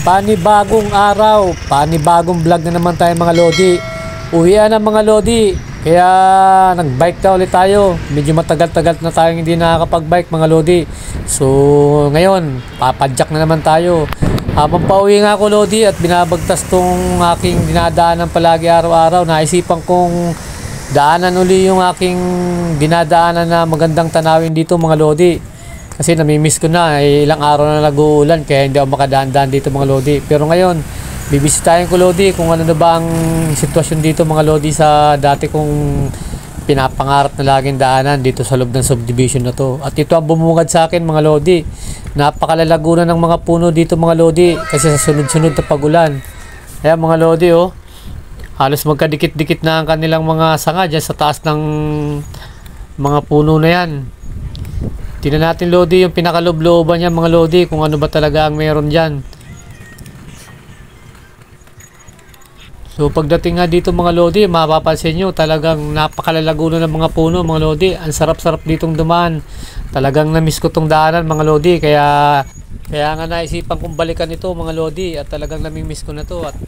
Panibagong araw, panibagong vlog na naman tayo mga Lodi. Uwian na mga Lodi, kaya nagbike na ulit tayo. Medyo matagal-tagal na tayong hindi nakakapag-bike mga Lodi. So ngayon, papadyak na naman tayo. Habang pauwi nga ako Lodi at binabagtas tong aking dinadaanan palagi araw-araw, naisipan kong daanan uli yung aking dinadaanan na magandang tanawin dito mga Lodi. Kasi namimiss ko na, ilang araw na nag-uulan kaya hindi ako makadaan-daan dito mga Lodi. Pero ngayon, bibisitahin ko Lodi kung ano na ba ang sitwasyon dito mga Lodi sa dati kong pinapangarap na laging daanan dito sa loob ng subdivision na to. At ito ang bumungad sa akin mga Lodi. Napakalalagunan ng mga puno dito mga Lodi kasi sa sunod-sunod na pagulan. Ayan mga Lodi oh, halos magkadikit-dikit na ang kanilang mga sanga dyan sa taas ng mga puno na yan. Tingnan natin Lodi yung pinakalublooban niya mga Lodi kung ano ba talaga ang meron dyan. So pagdating nga dito mga Lodi, mapapansin nyo talagang napakalalagunan ng mga puno mga Lodi. Ang sarap-sarap ditong dumaan. Talagang namiss ko tong daanan mga Lodi, kaya nga naisipan kong balikan ito mga Lodi at talagang namimiss ko na to. At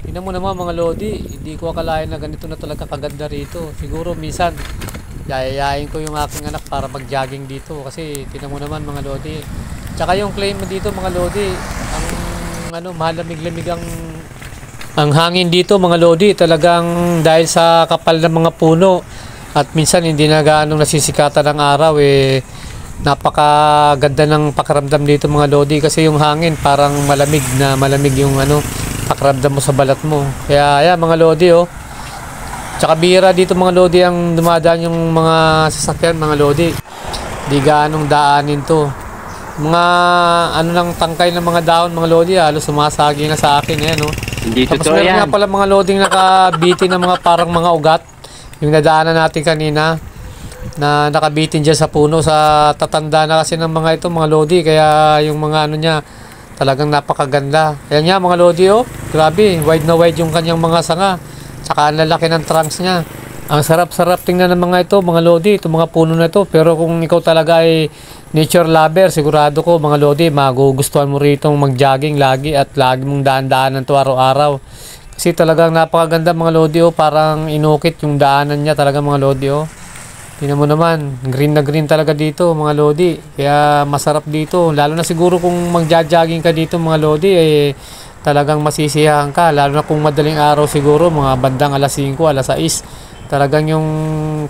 tingnan mo naman mga Lodi, hindi ko akalain na ganito na talaga kaganda rito. Siguro minsan yayayain ko yung aking anak para mag-jogging dito kasi tingnan mo naman mga Lodi. Tsaka yung claim mo dito mga Lodi, ang ano, malamig-lamig ang hangin dito mga Lodi, talagang dahil sa kapal ng mga puno at minsan hindi na gaano nasisikatan ng araw napakaganda ng pakiramdam dito mga Lodi kasi yung hangin parang malamig yung ano, pakiramdam mo sa balat mo. Kaya ayan mga Lodi oh. Tsaka bihira dito mga Lodi ang dumadaan yung mga sasakyan mga Lodi. Di gaanong daanin to. Mga ano ng tangkay ng mga dahon mga Lodi, halos sumasagi na sa akin ayan oh. Hindi Tapos totoo meron yan. nga pala mga Loding nakabitin ng mga parang mga ugat. Yung nadaanan natin kanina na nakabitin dyan sa puno, sa tatanda na kasi ng mga ito mga Lodi, kaya yung mga ano niya talagang napakaganda. Ayan nga mga Lodi oh, grabe, wide na wide yung kanyang mga sanga. Tsaka ang lalaki ng trunks niya. Ang sarap-sarap tingnan ng mga ito mga Lodi, itong mga puno na ito. Pero kung ikaw talaga ay nature lover, sigurado ko mga Lodi, magugustuhan mo rito mag-jogging lagi at lagi mong daan-daanan to araw-araw. Kasi talagang napakaganda mga Lodi oh, parang inukit yung daanan niya talaga mga Lodi oh. Tingnan mo naman, green na green talaga dito mga Lodi. Kaya masarap dito, lalo na siguro kung mag-jogging ka dito mga Lodi talagang masisiyahan ka, lalo na kung madaling araw siguro, mga bandang alas 5, alas 6. Talagang yung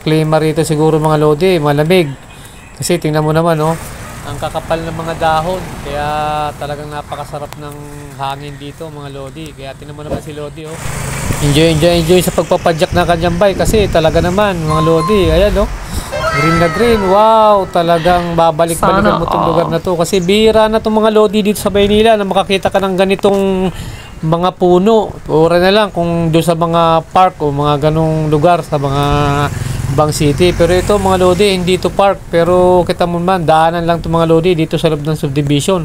klima rito siguro mga Lodi, malamig. Kasi tingnan mo naman oh, ang kakapal ng mga dahon. Kaya talagang napakasarap ng hangin dito mga Lodi. Kaya tingnan mo naman si Lodi oh. Enjoy sa pagpapadyak ng kanyang bike kasi talaga naman mga Lodi, ayan oh. Green na green, wow, talagang babalik-balikan mo itong lugar na to kasi bihira na itong mga Lodi dito sa Maynila na makakita ka ng ganitong mga puno. Ora na lang kung doon sa mga park o mga ganong lugar sa mga Bang City, pero ito mga Lodi hindi ito park, pero kita mo man daanan lang itong mga Lodi dito sa loob ng subdivision.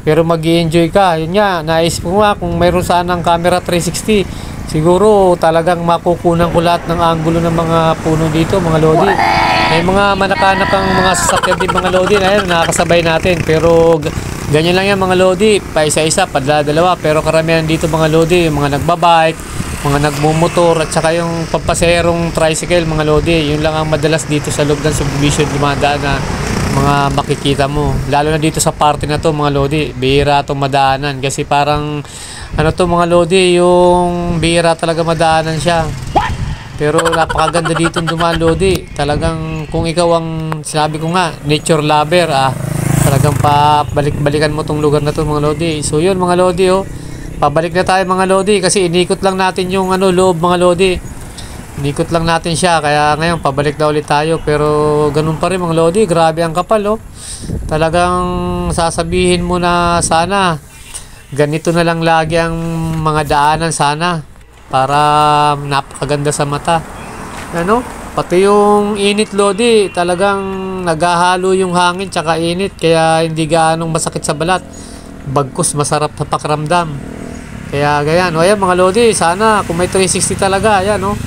Pero mag-i-enjoy ka, yun nga, naisip ko nga kung mayroon sanang camera 360, siguro talagang makukunan ko lahat ng anggulo ng mga puno dito mga Lodi. May mga manakanak ang mga sasakyan din mga Lodi na yan, nakakasabay natin. Pero ganyan lang yan mga Lodi, pa isa-isa, padala-dalawa. Pero karamihan dito mga Lodi, yung mga nagbabike, mga nagmumotor, at saka yung pampaserong tricycle mga Lodi. Yun lang ang madalas dito sa loob ng subdivision dumadaan na mga makikita mo. Lalo na dito sa parte na to mga Lodi, bihira itong madaanan. Kasi parang ano to mga Lodi, yung bihira talaga madaanan siya. Pero napakaganda dito dumaan Lodi. Talagang kung ikaw ang sinabi ko nga, nature lover talagang pabalik-balikan mo tong lugar na to mga Lodi. So yun mga Lodi oh. Pabalik na tayo mga Lodi kasi inikot lang natin yung ano loob mga Lodi. Inikot lang natin siya kaya ngayon pabalik na ulit tayo. Pero ganun pa rin mga Lodi, grabe ang kapal oh. Talagang sasabihin mo na sana ganito na lang lagi ang mga daanan sana. Para napakaganda sa mata. Ano? Pati yung init Lodi, talagang naghahalo yung hangin tsaka init kaya hindi gaanong masakit sa balat. Bagkus masarap sa pakiramdam. Kaya ganyan. O ayan mga Lodi, sana kung may 360 talaga, ayan oh.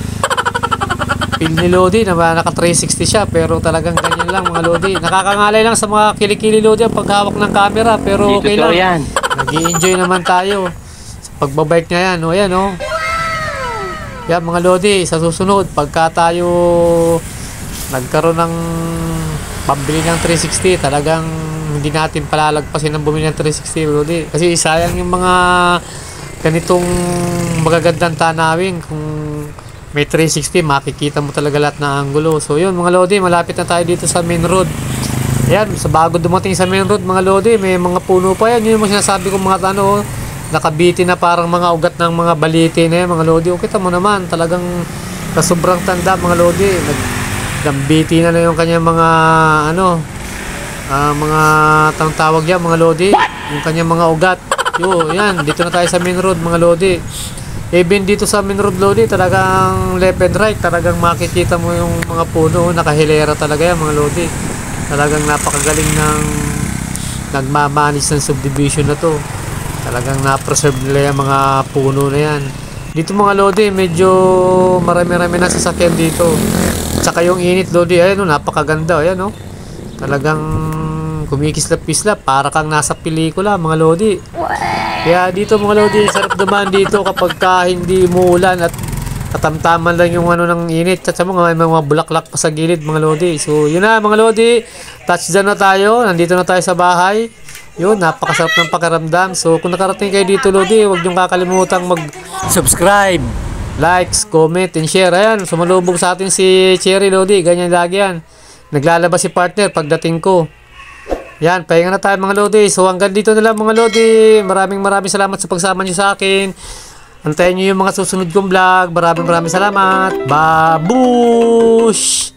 Feel ni Lodi na naka 360 siya pero talagang ganyan lang mga Lodi. Nakakangalay lang sa mga kilikili Lodi ang paghawak ng camera pero okay lang. Yan. Nag-i-enjoy naman tayo sa pagbabike na yan. O yan o. Yan mga lodi, sa susunod, pagka tayo nagkaroon ng pambili ng 360, talagang hindi natin palalagpasin ng bumili ng 360 lodi. Kasi sayang yung mga ganitong magagandang tanawin. Kung may 360, makikita mo talaga lahat ng angulo. So yun mga lodi, malapit na tayo dito sa main road. Ayan, sa bago dumating sa main road mga lodi, may mga puno pa yan. Yun yung sinasabi ko mga ano, nakabiti na parang mga ugat ng mga baliti na yan mga lodi. O kita mo naman, talagang sa sobrang tanda mga lodi, nagdambiti na yung kanyang mga ano, mga tawag yan mga lodi, yung kanyang mga ugat. Yan, dito na tayo sa main road mga lodi. Even dito sa main road lodi, talagang left and right, talagang makikita mo yung mga puno, nakahilera talaga yan mga lodi. Talagang napakagaling ng nagmamanis ng subdivision na to. Talagang na-preserve nila yung mga puno na yan. Dito mga lodi, medyo marami-rami na sasakyan dito. Tsaka yung init lodi, ayan o, napakaganda. Ayan o, talagang kumikislap-kislap, para kang nasa pelikula mga lodi. Kaya dito mga lodi, sarap dumaan dito kapag ka hindi umuulan at katamtaman lang yung ano ng init. Tsaka may mga bulaklak pa sa gilid mga lodi. So yun na mga lodi, touchdown na tayo, nandito na tayo sa bahay. Yun, napakasarap ng pakiramdam. So kung nakarating kayo dito lodi, huwag niyong kakalimutang mag-subscribe, likes, comment, and share. Ayan, sumalubog sa atin si Cherry lodi, ganyan lagi yan. Naglalabas si partner pagdating ko. Yan, pahinga na tayo mga lodi. So hanggang dito na lang mga lodi. Maraming salamat sa pagsama niyo sa akin. Antayin niyo yung mga susunod kong vlog. Maraming salamat. Babush!